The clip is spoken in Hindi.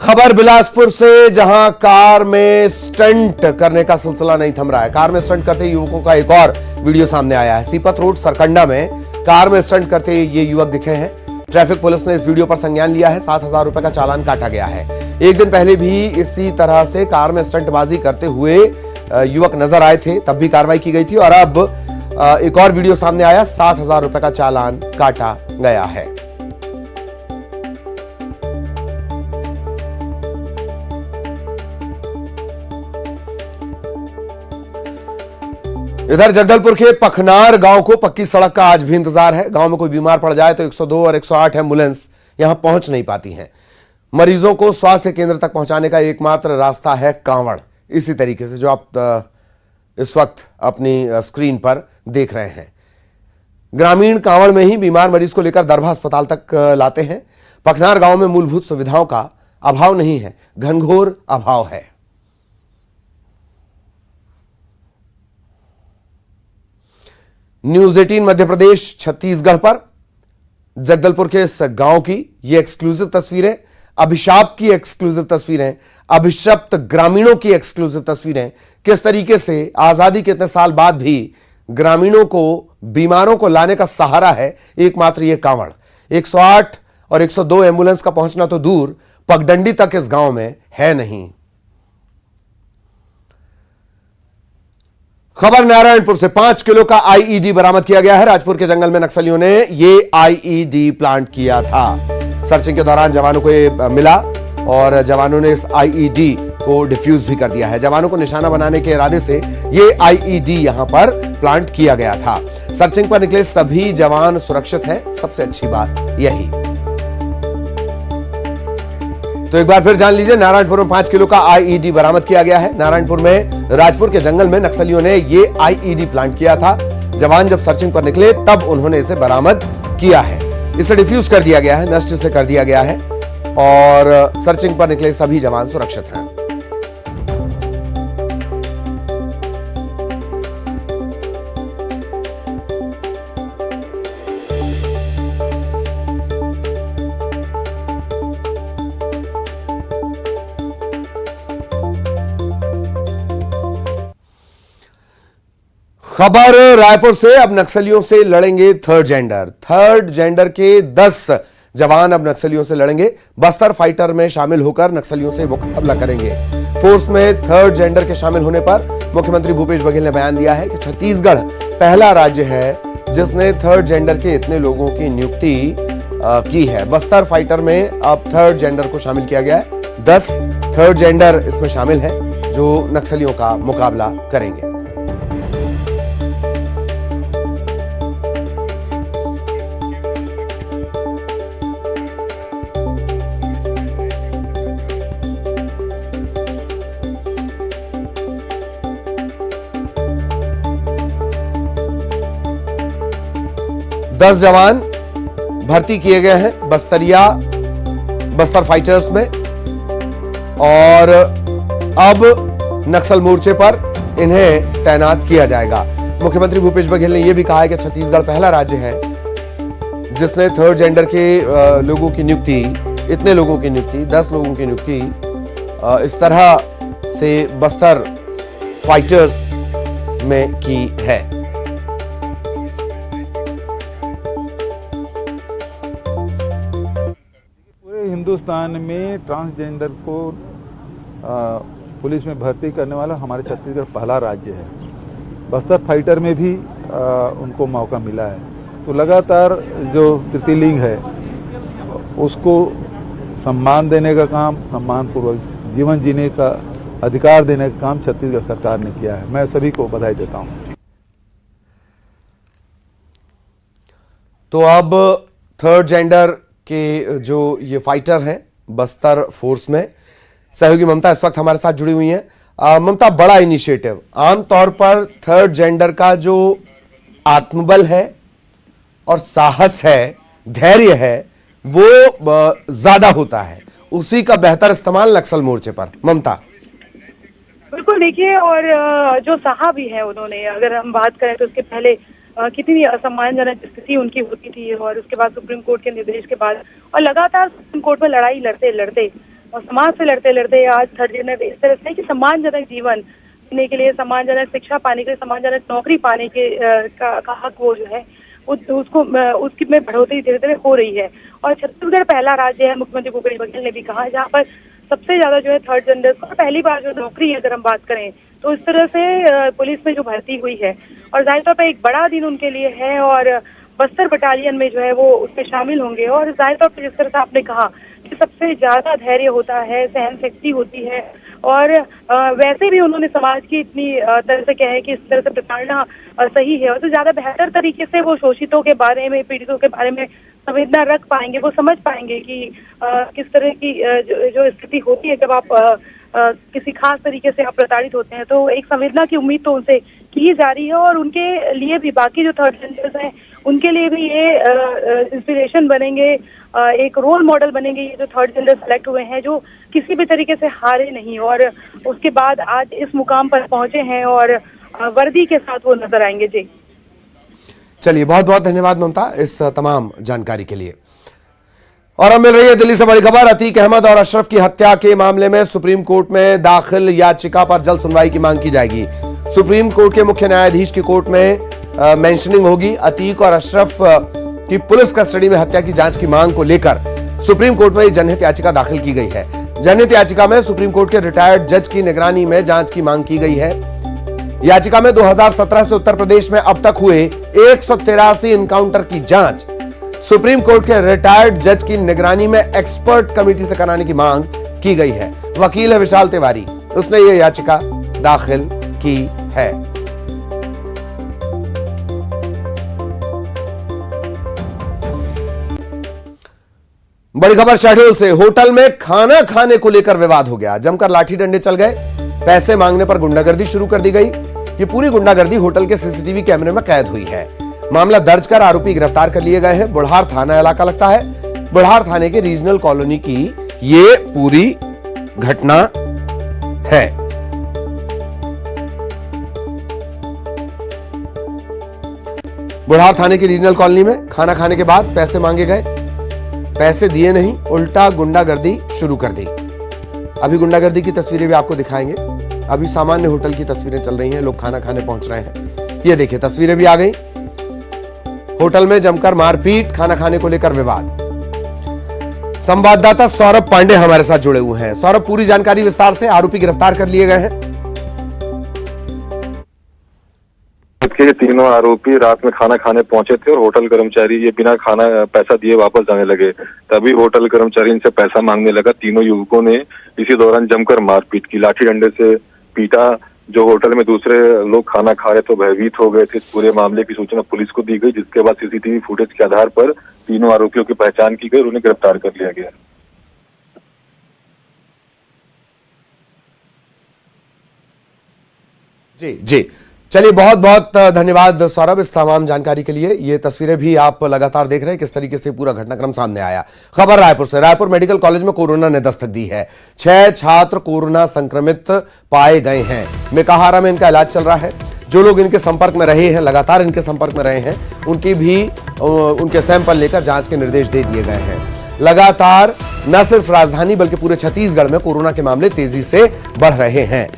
खबर बिलासपुर से, जहां कार में स्टंट करने का सिलसिला नहीं थम रहा है। कार में स्टंट करते युवकों का एक और वीडियो सामने आया है। सीपत रोड सरकंडा में कार में स्टंट करते ये युवक दिखे हैं। ट्रैफिक पुलिस ने इस वीडियो पर संज्ञान लिया है। 7,000 रुपए का चालान काटा गया है। एक दिन पहले भी इसी तरह से कार में स्टंटबाजी करते हुए युवक नजर आए थे, तब भी कार्रवाई की गई थी और अब एक और वीडियो सामने आया। 7,000 रुपए का चालान काटा गया है। इधर जगदलपुर के पखनार गांव को पक्की सड़क का आज भी इंतजार है। गांव में कोई बीमार पड़ जाए तो 102 और 108 एम्बुलेंस यहां पहुंच नहीं पाती हैं। मरीजों को स्वास्थ्य केंद्र तक पहुंचाने का एकमात्र रास्ता है कांवड़। इसी तरीके से जो आप इस वक्त अपनी स्क्रीन पर देख रहे हैं, ग्रामीण कांवड़ में ही बीमार मरीज को लेकर दरभा अस्पताल तक लाते हैं। पखनार गांव में मूलभूत सुविधाओं का अभाव नहीं है, घनघोर अभाव है। न्यूज 18 मध्य प्रदेश छत्तीसगढ़ पर जगदलपुर के इस गांव की ये एक्सक्लूसिव तस्वीरें, अभिशाप की एक्सक्लूसिव तस्वीरें, अभिशप्त ग्रामीणों की एक्सक्लूसिव तस्वीरें। किस तरीके से आजादी के इतने साल बाद भी ग्रामीणों को, बीमारों को लाने का सहारा है एकमात्र ये कांवड़। 108 और 102 एम्बुलेंस का पहुंचना तो दूर, पगडंडी तक इस गांव में है नहीं। खबर नारायणपुर से 5 किलो का आईईडी बरामद किया गया है। राजपुर के जंगल में नक्सलियों ने ये आईईडी प्लांट किया था। सर्चिंग के दौरान जवानों को ये मिला और जवानों ने इस आईईडी को डिफ्यूज भी कर दिया है। जवानों को निशाना बनाने के इरादे से ये आईईडी यहां पर प्लांट किया गया था। सर्चिंग पर निकले सभी जवान सुरक्षित हैं, सबसे अच्छी बात यही। तो एक बार फिर जान लीजिए, नारायणपुर में 5 किलो का आईईडी बरामद किया गया है। नारायणपुर में राजपुर के जंगल में नक्सलियों ने ये आईईडी प्लांट किया था। जवान जब सर्चिंग पर निकले तब उन्होंने इसे बरामद किया है। इसे डिफ्यूज कर दिया गया है, नष्ट से कर दिया गया है और सर्चिंग पर निकले सभी जवान सुरक्षित हैं। खबर रायपुर से, अब नक्सलियों से लड़ेंगे थर्ड जेंडर। थर्ड जेंडर के 10 जवान अब नक्सलियों से लड़ेंगे। बस्तर फाइटर में शामिल होकर नक्सलियों से मुकाबला करेंगे। फोर्स में थर्ड जेंडर के शामिल होने पर मुख्यमंत्री भूपेश बघेल ने बयान दिया है कि छत्तीसगढ़ पहला राज्य है जिसने थर्ड जेंडर के इतने लोगों की नियुक्ति की है। बस्तर फाइटर में अब थर्ड जेंडर को शामिल किया गया है। 10 थर्ड जेंडर इसमें शामिल है जो नक्सलियों का मुकाबला करेंगे। दस जवान भर्ती किए गए हैं बस्तर फाइटर्स में और अब नक्सल मोर्चे पर इन्हें तैनात किया जाएगा। मुख्यमंत्री भूपेश बघेल ने यह भी कहा है कि छत्तीसगढ़ पहला राज्य है जिसने थर्ड जेंडर के लोगों की नियुक्ति, इतने लोगों की नियुक्ति, 10 लोगों की नियुक्ति इस तरह से बस्तर फाइटर्स में की है। हिंदुस्तान में ट्रांसजेंडर को पुलिस में भर्ती करने वाला हमारे छत्तीसगढ़ पहला राज्य है। बस्तर फाइटर में भी उनको मौका मिला है। तो लगातार जो तृतीय लिंग है उसको सम्मान देने का काम, सम्मानपूर्वक जीवन जीने का अधिकार देने का काम छत्तीसगढ़ सरकार ने किया है। मैं सभी को बधाई देता हूँ। तो अब थर्ड जेंडर के जो ये फाइटर हैं बस्तर फोर्स में, सहयोगी ममता इस वक्त हमारे साथ जुड़ी हुई हैं। ममता, बड़ा इनिशिएटिव। आमतौर पर थर्ड जेंडर का जो आत्मबल है और साहस है, धैर्य है, वो ज्यादा होता है। उसी का बेहतर इस्तेमाल नक्सल मोर्चे पर। ममता, बिल्कुल देखिए, और जो साहा भी है उन्होंने, अगर हम बात करें तो उसके पहले कितनी असम्मानजनक स्थिति उनकी होती थी और उसके बाद सुप्रीम कोर्ट के निर्देश के बाद और लगातार सुप्रीम कोर्ट में लड़ाई लड़ते लड़ते और समाज से लड़ते लड़ते आज थर्ड जेंडर इस तरह से कि सम्मानजनक जीवन जीने के लिए, सम्मानजनक शिक्षा पाने के लिए, सम्मानजनक नौकरी पाने के का हक वो जो है उसकी में बढ़ोतरी धीरे धीरे हो रही है। और छत्तीसगढ़ पहला राज्य है, मुख्यमंत्री भूपेश बघेल ने भी कहा, जहाँ पर सबसे ज्यादा जो है थर्ड जेंडर को पहली बार जो नौकरी है अगर हम बात करें तो इस तरह से पुलिस में जो भर्ती हुई है और जाहिर तौर पर एक बड़ा दिन उनके लिए है और बस्तर बटालियन में जो है वो उसमें शामिल होंगे। और जाहिर तौर पर जिस तरह से आपने कहा कि सबसे ज्यादा धैर्य होता है, सहन शक्ति होती है और वैसे भी उन्होंने समाज की इतनी तरह से कहे कि इस तरह से प्रताड़ना सही है और तो ज्यादा बेहतर तरीके से वो शोषितों के बारे में, पीड़ितों के बारे में संवेदना रख पाएंगे, वो समझ पाएंगे कि किस तरह की जो स्थिति होती है जब आप किसी खास तरीके से आप प्रताड़ित होते हैं। तो एक संवेदना की उम्मीद तो उनसे की जा रही है और उनके लिए भी, बाकी जो थर्ड जेंडर्स हैं उनके लिए भी ये इंस्पिरेशन बनेंगे, एक रोल मॉडल बनेंगे ये जो थर्ड जेंडर सेलेक्ट हुए हैं, जो किसी भी तरीके से हारे नहीं और उसके बाद आज इस मुकाम पर पहुंचे हैं और वर्दी के साथ वो नजर आएंगे। जी चलिए, बहुत बहुत धन्यवाद ममता इस तमाम जानकारी के लिए। और अब मिल रही है दिल्ली से बड़ी खबर। अतीक अहमद और अशरफ की हत्या के मामले में सुप्रीम कोर्ट में दाखिल याचिका पर जल्द सुनवाई की मांग की जाएगी। सुप्रीम कोर्ट के मुख्य न्यायाधीश की कोर्ट में मेंशनिंग होगी। अतीक और अशरफ की पुलिस कस्टडी में हत्या की जांच की मांग को लेकर सुप्रीम कोर्ट में जनहित याचिका दाखिल की गई है। जनहित याचिका में सुप्रीम कोर्ट के रिटायर्ड जज की निगरानी में जांच की मांग की गई है। याचिका में 2017 से उत्तर प्रदेश में अब तक हुए 183 एनकाउंटर की जांच सुप्रीम कोर्ट के रिटायर्ड जज की निगरानी में एक्सपर्ट कमेटी से कराने की मांग की गई है। वकील है विशाल तिवारी, उसने यह याचिका दाखिल की है। बड़ी खबर शहडोल से। होटल में खाना खाने को लेकर विवाद हो गया, जमकर लाठी डंडे चल गए। पैसे मांगने पर गुंडागर्दी शुरू कर दी गई। ये पूरी गुंडागर्दी होटल के सीसीटीवी कैमरे में कैद हुई है। मामला दर्ज कर आरोपी गिरफ्तार कर लिए गए हैं। बुढ़ार थाना इलाका लगता है। बुढ़ार थाने के रीजनल कॉलोनी की ये पूरी घटना है। बुढ़ार थाने की रीजनल कॉलोनी में खाना खाने के बाद पैसे मांगे गए, पैसे दिए नहीं, उल्टा गुंडागर्दी शुरू कर दी। अभी गुंडागर्दी की तस्वीरें भी आपको दिखाएंगे। अभी सामान्य होटल की तस्वीरें चल रही हैं, लोग खाना खाने पहुंच रहे हैं। ये देखिए तस्वीरें भी आ गई। होटल में जमकर मारपीट, खाना खाने को लेकर विवाद। संवाददाता सौरभ पांडे हमारे साथ जुड़े हुए हैं। सौरभ, पूरी जानकारी विस्तार से। आरोपी गिरफ्तार कर लिए गए हैं। के तीनों आरोपी रात में खाना खाने पहुंचे थे और होटल कर्मचारी ये बिना खाना पैसा दिए वापस जाने लगे। तभी होटल कर्मचारी इनसे पैसा मांगने लगा। तीनों युवकों ने इसी दौरान जमकर मारपीट की, लाठी डंडे से पीटा। जो होटल में दूसरे लोग खाना खा रहे तो भयभीत हो गए थे। इस पूरे मामले की सूचना पुलिस को दी गई, जिसके बाद सीसीटीवी फुटेज के आधार पर तीनों आरोपियों की पहचान की गई और उन्हें गिरफ्तार कर लिया गया। जी जी, चलिए, बहुत बहुत धन्यवाद सौरभ इस तमाम जानकारी के लिए। ये तस्वीरें भी आप लगातार देख रहे हैं किस तरीके से पूरा घटनाक्रम सामने आया। खबर रायपुर से। रायपुर मेडिकल कॉलेज में कोरोना ने दस्तक दी है। 6 छात्र कोरोना संक्रमित पाए गए हैं। मेकाहारा में इनका इलाज चल रहा है। जो लोग इनके संपर्क में रहे हैं, लगातार इनके संपर्क में रहे हैं, उनके सैंपल लेकर जांच के निर्देश दे दिए गए हैं। लगातार न सिर्फ राजधानी बल्कि पूरे छत्तीसगढ़ में कोरोना के मामले तेजी से बढ़ रहे हैं।